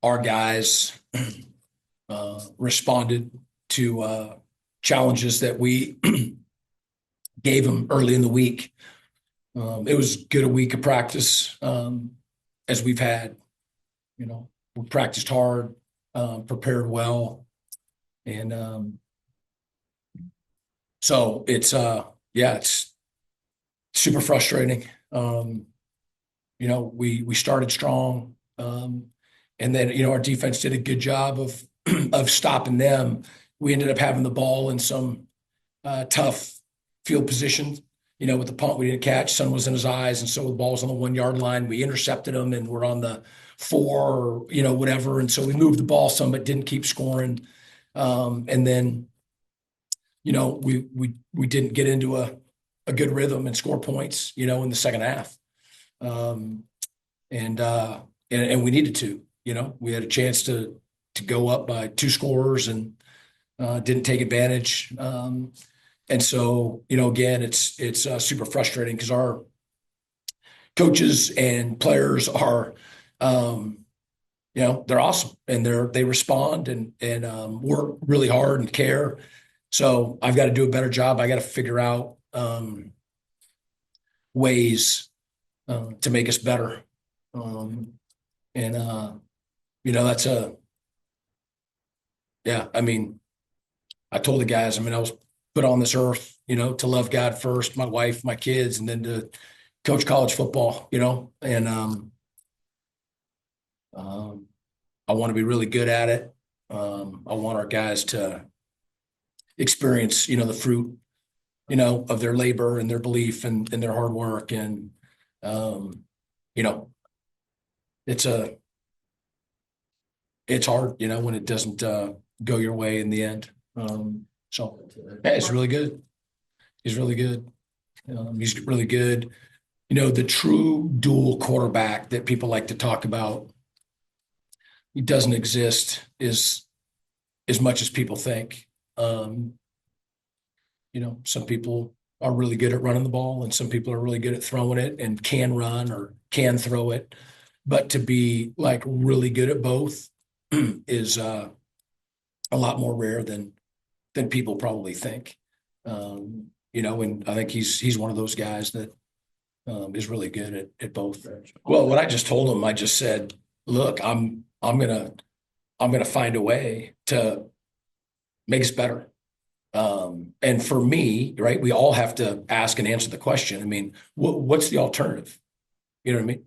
our guys responded to challenges that we gave them early in the week. It was good a week of practice as we've had. We practiced hard, prepared well, and so it's super frustrating. We started strong, and then our defense did a good job of of stopping them. We ended up having the ball in some tough field positions. With the punt we didn't catch, sun was in his eyes, and so the ball was on the 1 yard line. We intercepted them, and we're on the 4, or whatever, and so we moved the ball some, but didn't keep scoring. And then we didn't get into a good rhythm and score points, in the second half. And we needed to. We had a chance to go up by 2 scores and didn't take advantage. And so, again, it's super frustrating because our coaches and players are, they're awesome, and they respond and work really hard and care. So I've got to do a better job. I got to figure out ways to make us better. That's I mean, I told the guys, I was put on this earth, to love God first, my wife, my kids, and then to coach college football, and I want to be really good at it. I want our guys to experience, the fruit, of their labor and their belief and their hard work. And, it's it's hard, when it doesn't go your way in the end. So yeah, it's really good. He's really good. He's really good. The true dual quarterback that people like to talk about, he doesn't exist as much as people think. Some people are really good at running the ball, and some people are really good at throwing it and can run or can throw it. But to be like really good at both is a lot more rare than people probably think. And I think he's one of those guys that is really good at both. Well, what I just told him, I just said, look, I'm gonna find a way to make us better. And for me, right, we all have to ask and answer the question. What's the alternative? You know what I mean?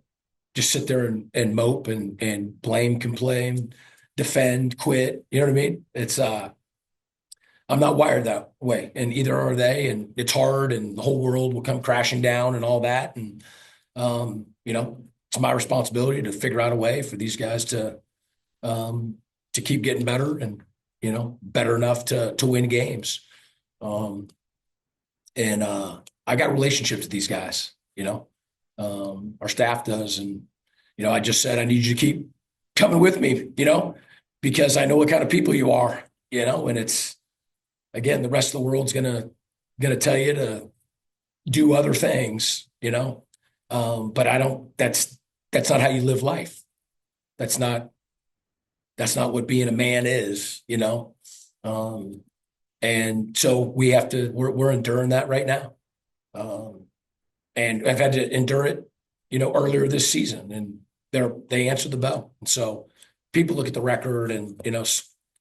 Just sit there and mope and blame, complain, defend, quit. You know what I mean? I'm not wired that way, and either are they. And it's hard, and the whole world will come crashing down and all that. And it's my responsibility to figure out a way for these guys to keep getting better and better enough to win games. And I got relationships with these guys. Our staff does, and I just said I need you to keep coming with me. Because I know what kind of people you are. And it's, again, the rest of the world's gonna tell you to do other things. But I don't. That's not how you live life. That's not what being a man is. And so we're enduring that right now. And I've had to endure it, earlier this season, and they answered the bell. And so people look at the record and,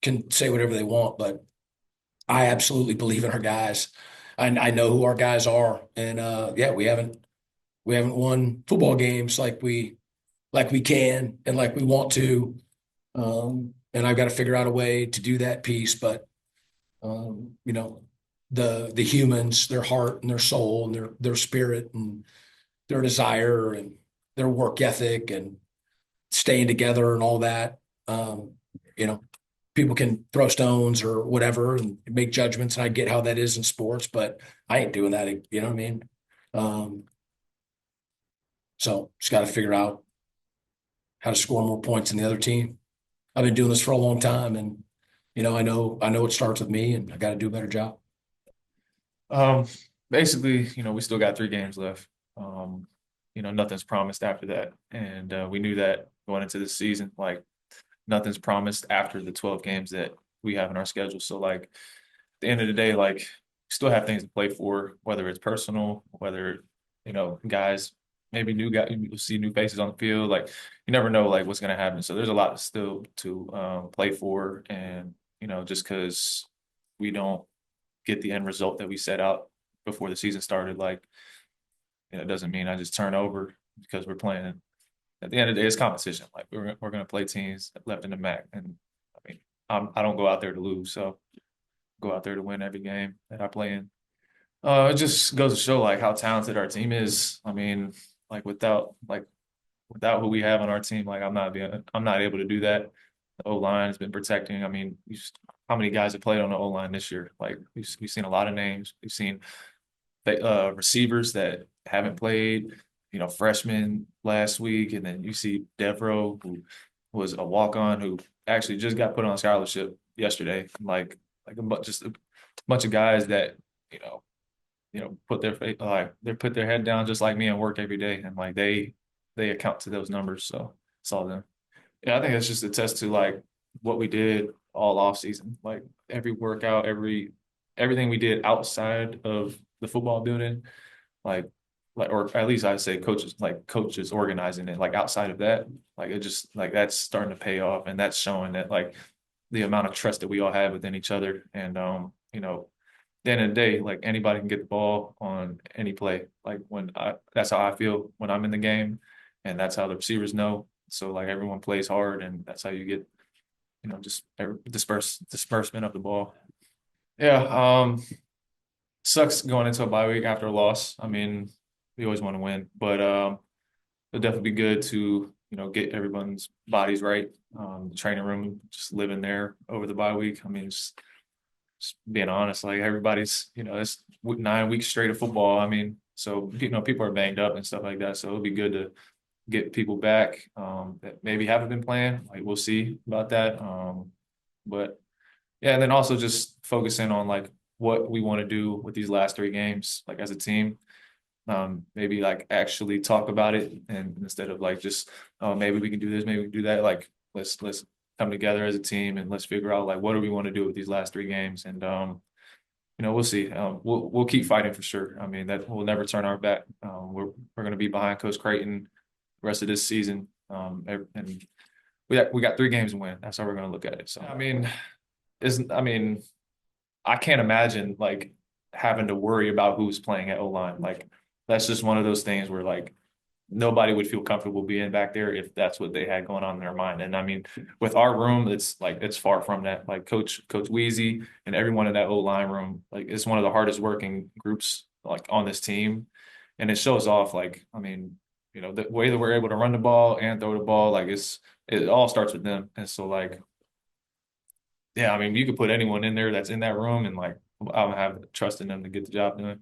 can say whatever they want, but I absolutely believe in our guys. I know who our guys are. And, we haven't won football games like we can and like we want to. And I've got to figure out a way to do that piece. But, the humans, their heart and their soul and their spirit and their desire and their work ethic and staying together and all that. People can throw stones or whatever and make judgments, and I get how that is in sports, but I ain't doing that. You know what I mean? So just got to figure out how to score more points than the other team. I've been doing this for a long time, and I know it starts with me, and I got to do a better job. Um, Basically, we still got 3 games left. Nothing's promised after that, and we knew that going into the season. Like nothing's promised after the 12 games that we have in our schedule. So like at the end of the day, like we still have things to play for, whether it's personal, whether guys, maybe new guys, you'll see new faces on the field. Like you never know like what's gonna happen. So there's a lot still to play for, and just because we don't get the end result that we set out before the season started, like it doesn't mean I just turn over because we're playing. At the end of the day, it's competition. Like we're gonna play teams left in the MAC, and I mean I don't go out there to lose, so go out there to win every game that I play in. It just goes to show like how talented our team is. I mean, like without who we have on our team, like I'm not able to do that. The O line has been protecting. I mean, how many guys have played on the O line this year? Like we've seen a lot of names. We've seen receivers that haven't played. Freshmen last week, and then you see Devereaux, who was a walk on, who actually just got put on scholarship yesterday. Just a bunch of guys that you know put their they put their head down just like me and work every day, and like they account to those numbers. So it's all them. Yeah, I think it's just a test to like what we did all off season, like every workout, everything we did outside of the football building, like or at least I'd say coaches organizing it, like outside of that, like it just like that's starting to pay off, and that's showing that like the amount of trust that we all have within each other, and at the end of the day, like anybody can get the ball on any play. Like that's how I feel when I'm in the game, and that's how the receivers know. So like everyone plays hard, and that's how you get, just disbursement of the ball. Yeah, sucks going into a bye week after a loss. I mean, we always want to win, but it'll definitely be good to get everyone's bodies right. The training room, just living there over the bye week. I mean, just being honest, like everybody's, it's 9 weeks straight of football. I mean, so people are banged up and stuff like that. So it'll be good to get people back that maybe haven't been playing. Like we'll see about that. But yeah, and then also just focusing on like what we want to do with these last 3 games, like as a team. Maybe like actually talk about it, and instead of like just oh maybe we can do this, maybe we can do that. Like let's come together as a team and let's figure out like what do we want to do with these last 3 games, and we'll see. We'll keep fighting for sure. I mean that we'll never turn our back. We're going to be behind Coach Creighton the rest of this season, and we got 3 games to win. That's how we're going to look at it. So I mean I can't imagine like having to worry about who's playing at O line. Like that's just one of those things where like nobody would feel comfortable being back there if that's what they had going on in their mind. And I mean, with our room, it's far from that. Like Coach Wheezy and everyone in that O line room, like it's one of the hardest working groups like on this team, and it shows off. Like I mean, the way that we're able to run the ball and throw the ball, like it all starts with them. And so like yeah, I mean, you could put anyone in there that's in that room, and like I'll have trust in them to get the job done.